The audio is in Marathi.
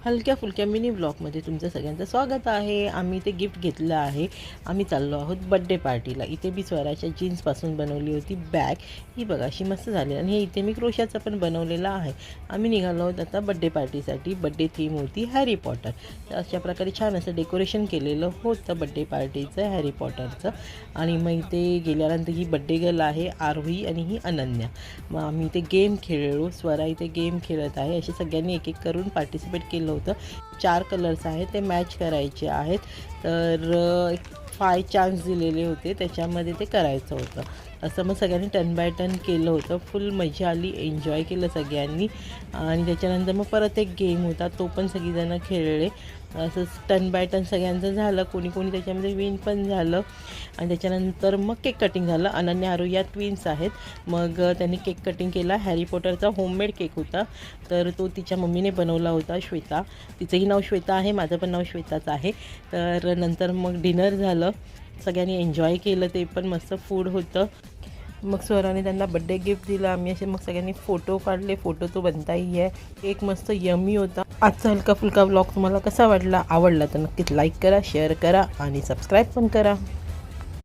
हलक्या फुलक्या मिनी ब्लॉगमध्ये तुमचं सगळ्यांचं स्वागत आहे। आम्ही ते गिफ्ट घेतलं आहे। आम्ही चाललो आहोत बड्डे पार्टीला। इथे मी स्वराच्या जीन्सपासून बनवली होती बॅग, ही बघा अशी मस्त झाली आणि हे इथे मी क्रोशाचं पण बनवलेलं आहे। आम्ही निघालो आहोत आता बड्डे पार्टीसाठी। बड्डे थीम होती हॅरी पॉटर। तर अशा प्रकारे छान असं डेकोरेशन केलेलं होतं बड्डे पार्टीचं हॅरी पॉटरचं। आणि मग इथे गेल्यानंतर ही बड्डे गर्ल आहे आरोही आणि ही अनन्या। मग आम्ही इथे गेम खेळलो, स्वरा इथे गेम खेळत आहे। असे सगळ्यांनी एक एक करून पार्टिसिपेट केलं होतं। 4 कलर्स आहेत ते मॅच करायचे आहेत। तर 5 चान्स दिलेले होते, त्याच्यामध्ये ते करायचं होतं। असं मग सगळ्यांनी टर्न बाय टर्न केलं होतं। फुल मजा आली, एन्जॉय केलं सगळ्यांनी। आणि त्याच्यानंतर मग परत एक गेम होता, तो पण सगळीजणं खेळले। असं टर्न बाय टर्न सगळ्यांचं झालं, कोणी कोणी त्याच्यामध्ये विन पण झालं। आणि त्याच्यानंतर मग केक कटिंग झालं। अनन्या आरू या ट्विन्स आहेत, मग त्यांनी केक कटिंग केला। हॅरी पॉटरचा होममेड केक होता, तर तो तिच्या मम्मीने बनवला होता, श्वेता। तिचंही नाव श्वेता आहे, माझं पण नाव श्वेताच आहे। तर नंतर मग डिनर झालं, सगळ्यांनी एन्जॉय केलं, ते पण मस्त फूड होतं। मग स्वराने त्यांना बड्डे गिफ्ट दिलं। आम्ही असे मग सगळ्यांनी फोटो काढले, फोटो तो बनताही आहे। केक मस्त यम्मी होता। आजचा हलका फुलका व्लॉग तुम्हाला कसा वाटला? आवडला तर नक्कीच लाईक करा, शेअर करा आणि सबस्क्राईब पण करा।